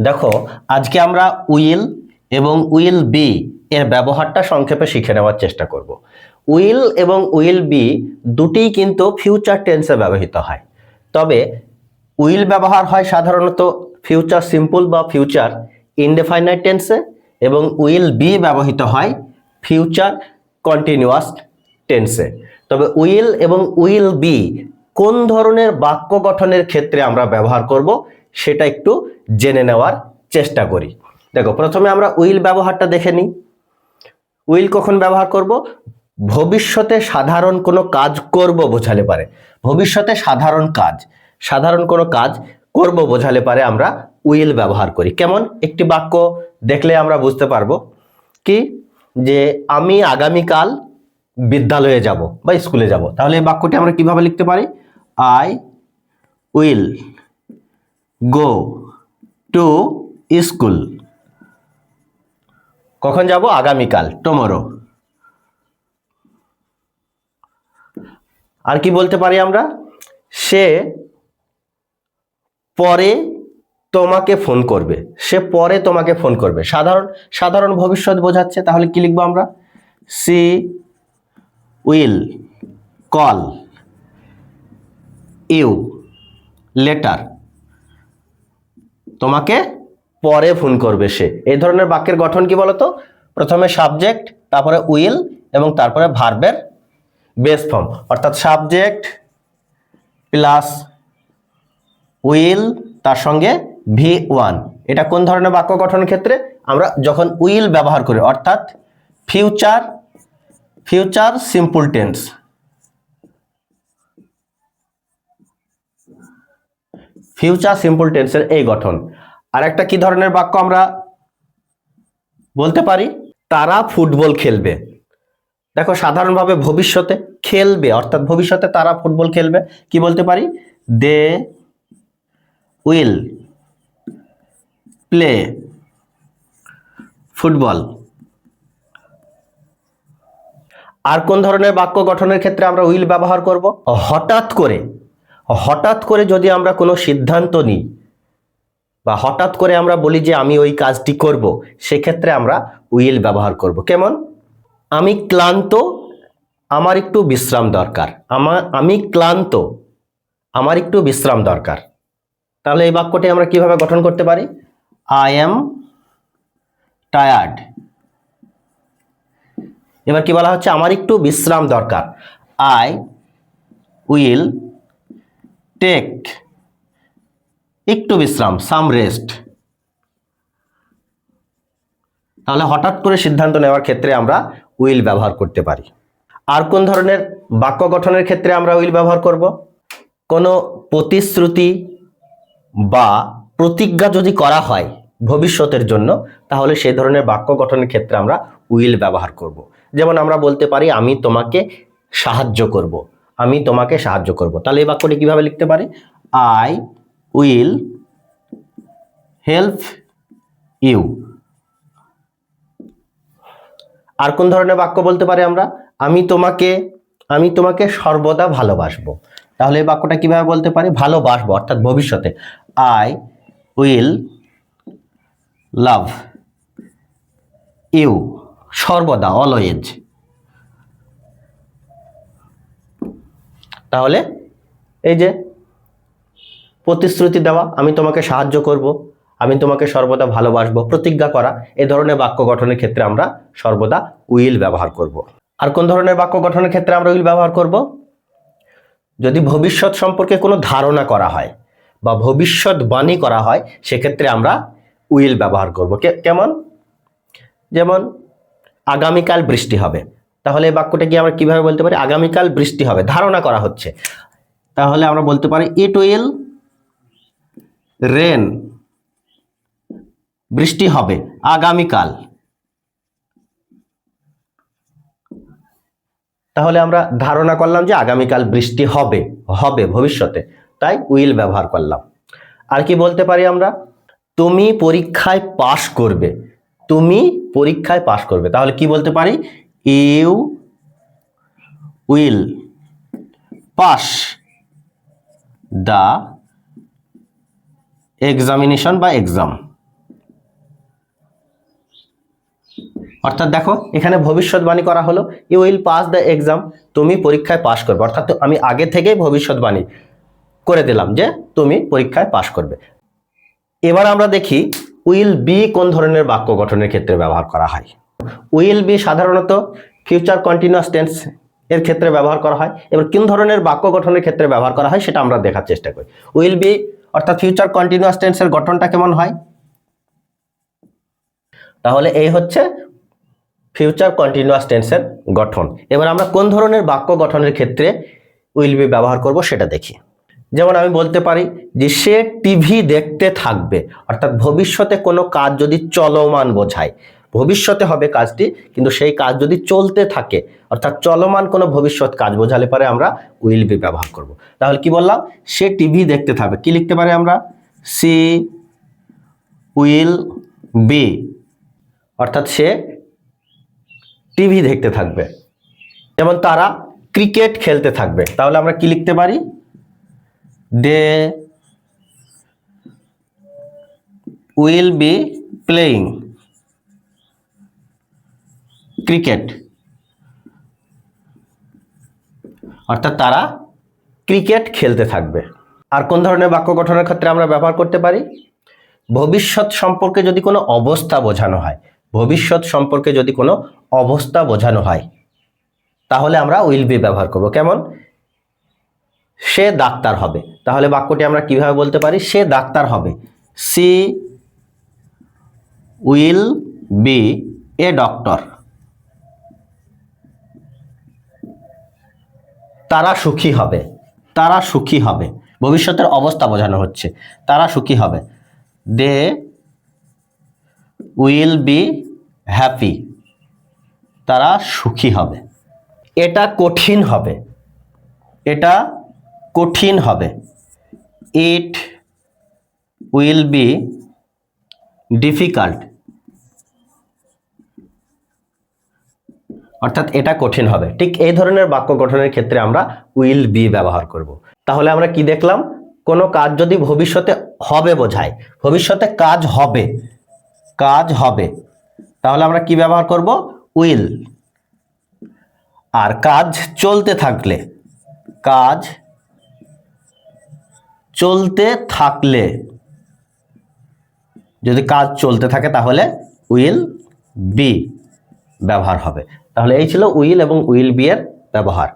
দেখো, আজকে আমরা উইল এবং উইল বি এর ব্যবহারটা সংক্ষেপে শিখে নেওয়ার চেষ্টা করব। উইল এবং উইল বি দুটিই কিন্তু ফিউচার টেন্সে ব্যবহৃত হয়। তবে উইল ব্যবহার হয় সাধারণত ফিউচার সিম্পল বা ফিউচার ইনডেফাইনাইট টেন্সে, এবং উইল বি ব্যবহৃত হয় ফিউচার কন্টিনিউয়াস টেন্সে। তবে উইল এবং উইল বি কোন ধরনের বাক্য গঠনের ক্ষেত্রে আমরা ব্যবহার করব সেটা একটু জেনে নেওয়ার চেষ্টা করি। দেখো, প্রথমে আমরা উইল ব্যবহারটা দেখে নিই। উইল কখন ব্যবহার করব? ভবিষ্যতে সাধারণ কোনো কাজ করব বোঝালে পারে। ভবিষ্যতে সাধারণ কোনো কাজ করব বোঝালে পারে আমরা উইল ব্যবহার করি। কেমন? একটি বাক্য দেখলে আমরা বুঝতে পারবো কি, যে আমি আগামীকাল বিদ্যালয়ে যাব বা স্কুলে যাব। তাহলে এই বাক্যটি আমরা কিভাবে লিখতে পারি? I will go to school. কখন যাব? আগামীকাল, টুমরো। আর কি বলতে পারি আমরা? সে পরে তোমাকে ফোন করবে। সে পরে তোমাকে ফোন করবে। সাধারণ ভবিষ্যৎ বোঝাচ্ছে। তাহলে কি লিখবো আমরা? She will call you later. তোমাকে পরে ফোন করবে সে। এই ধরনের বাক্যের গঠন কি বলতো? প্রথমে সাবজেক্ট, তারপরে উইল, এবং তারপরে ভার্বের বেস ফর্ম, অর্থাৎ সাবজেক্ট প্লাস উইল তার সঙ্গে V1। এটা কোন ধরনের বাক্য গঠনের ক্ষেত্রে? আমরা যখন উইল ব্যবহার করি, অর্থাৎ future simple tense. Future simple টেন্সের এই গঠন। আর একটা কি ধরনের বাক্য আমরা বলতে পারি? তারা ফুটবল খেলবে। দেখো, সাধারণভাবে ভবিষ্যতে খেলবে, অর্থাৎ ভবিষ্যতে তারা ফুটবল খেলবে। কি বলতে পারি? They will play football. আর কোন ধরনের বাক্য গঠনের ক্ষেত্রে আমরা উইল ব্যবহার করব? হঠাৎ করে যদি আমরা কোনো সিদ্ধান্ত নিই, বা হঠাৎ করে আমরা বলি যে আমি ওই কাজটি করব, সেক্ষেত্রে আমরা উইল ব্যবহার করব। কেমন? আমি ক্লান্ত, আমার একটু বিশ্রাম দরকার। আমি ক্লান্ত, আমার একটু বিশ্রাম দরকার। তাহলে এই বাক্যটি আমরা কিভাবে গঠন করতে পারি? I am tired. এবার কি বলা হচ্ছে? আমার একটু বিশ্রাম দরকার। আই উইল টেক একটু বিশ্রাম, সাম রেস্ট। তাহলে হঠাৎ করে সিদ্ধান্ত নেওয়ার ক্ষেত্রে আমরা উইল ব্যবহার করতে পারি। আর কোন ধরনের বাক্য গঠনের ক্ষেত্রে আমরা উইল ব্যবহার করব? কোনো প্রতিশ্রুতি বা প্রতিজ্ঞা যদি করা হয় ভবিষ্যতের জন্য, তাহলে সেই ধরনের বাক্য গঠনের ক্ষেত্রে আমরা উইল ব্যবহার করব। যেমন আমরা বলতে পারি আমি তোমাকে সাহায্য করব। আমি তোমাকে সাহায্য করব। তাহলে এই বাক্যটি কিভাবে লিখতে পারি? I will help you. আর কোন ধরনের বাক্য বলতে পারি আমরা? আমি তোমাকে সর্বদা ভালোবাসবো। তাহলে এই বাক্যটা কিভাবে বলতে পারি? ভালোবাসবো, অর্থাৎ ভবিষ্যতে। আই উইল লাভ ইউ সর্বদা, অলওয়েজ। তাহলে এই যে প্রতিশ্রুতি দেওয়া, আমি তোমাকে সাহায্য করব, আমি তোমাকে সর্বদা ভালোবাসবো, প্রতিজ্ঞা করা, এই ধরনের বাক্য গঠনের ক্ষেত্রে আমরা সর্বদা উইল ব্যবহার করব। আর কোন ধরনের বাক্য গঠনের ক্ষেত্রে আমরা উইল ব্যবহার করব? যদি ভবিষ্যৎ সম্পর্কে কোনো ধারণা করা হয় বা ভবিষ্যৎবাণী করা হয়, সেক্ষেত্রে আমরা উইল ব্যবহার করব। কেমন? যেমন আগামীকাল বৃষ্টি হবে। তাহলে এই বাক্যটা কি আমরা কিভাবে বলতে পারি? আগামীকাল বৃষ্টি হবে, ধারণা করা হচ্ছে। তাহলে আমরা বলতে পারি ইট উইল রেন। বৃষ্টি হবে আগামীকাল। তাহলে আমরা ধারণা করলাম যে আগামীকাল বৃষ্টি হবে ভবিষ্যতে, তাই উইল ব্যবহার করলাম। আর কি বলতে পারি আমরা? তুমি পরীক্ষায় পাশ করবে। তুমি পরীক্ষায় পাশ করবে। তাহলে কি বলতে পারি? You will pass the examination বা এক্সাম। অর্থাৎ দেখো এখানে ভবিষ্যৎবাণী করা হলো, you will pass the exam, তুমি পরীক্ষায় পাশ করবে, অর্থাৎ আমি আগে থেকেই ভবিষ্যৎবাণী করে দিলাম যে তুমি পরীক্ষায় পাশ করবে। এবার আমরা দেখি উইল বি কোন ধরনের বাক্য গঠনের ক্ষেত্রে ব্যবহার করা হয়। উইল বি সাধারণত ফিউচার কন্টিনিউয়াস টেন্স এর ক্ষেত্রে ব্যবহার করা হয়। এবার কোন ধরনের বাক্য গঠনের ক্ষেত্রে ব্যবহার করা হয় সেটা আমরা দেখার চেষ্টা করি। উইল বি অর্থাৎ ফিউচার কন্টিনিউয়াস টেন্সের গঠনটা কেমন হয়, তাহলে এই হচ্ছে ফিউচার কন্টিনিউয়াস টেন্সের গঠন। এবার আমরা কোন ধরনের বাক্য গঠনের ক্ষেত্রে উইল বি ব্যবহার করব সেটা দেখি। যেমন আমি বলতে পারি যে সে টিভি দেখতে থাকবে, অর্থাৎ ভবিষ্যতে কোনো কাজ যদি চলমান বোঝায়, ভবিষ্যতে হবে কাজটি কিন্তু সেই কাজ যদি চলতে থাকে অর্থাৎ চলমান কোনো ভবিষ্যৎ কাজ বোঝালে পরে আমরা উইল বি ব্যবহার করব। তাহলে কি বললাম, সে টিভি দেখতে থাকবে, কি লিখতে পারি আমরা, সি উইল বি, অর্থাৎ সে টিভি দেখতে থাকবে। যেমন তারা ক্রিকেট খেলতে থাকবে, তাহলে আমরা কি লিখতে পারি, they will be playing cricket, অর্থাৎ তারা ক্রিকেট খেলতে থাকবে। আর কোন ধরনের বাক্য গঠনের ক্ষেত্রে আমরা ব্যবহার করতে পারি, ভবিষ্যৎ সম্পর্কে যদি কোনো অবস্থা বোঝানো হয়, ভবিষ্যৎ সম্পর্কে যদি কোনো অবস্থা বোঝানো হয় তাহলে আমরা উইল বি ব্যবহার করব। কেমন, সে ডাক্তার হবে, তাহলে বাক্যটি আমরা কিভাবে বলতে পারি, সে ডাক্তার হবে, she will be a doctor. তারা সুখী হবে, তারা সুখী হবে, ভবিষ্যতের অবস্থা বোঝানো হচ্ছে, তারা সুখী হবে, দে উইল বি হ্যাপি, তারা সুখী হবে। এটা কঠিন হবে, এটা কঠিন হবে, ইট উইল বি ডিফিকাল্ট, অর্থাৎ এটা কঠিন হবে। ঠিক এই ধরনের বাক্য গঠনের ক্ষেত্রে আমরা উইল বি ব্যবহার করব। তাহলে আমরা কি দেখলাম, কোনো কাজ যদি ভবিষ্যতে হবে বোঝায়, ভবিষ্যতে কাজ হবে, কাজ হবে, তাহলে আমরা কি ব্যবহার করব, উইল। আর কাজ চলতে থাকলে, কাজ চলতে থাকলে, যদি কাজ চলতে থাকে তাহলে উইল বি ব্যবহার হবে। তাহলে এই ছিল উইল এবং উইল বি এর ব্যবহার।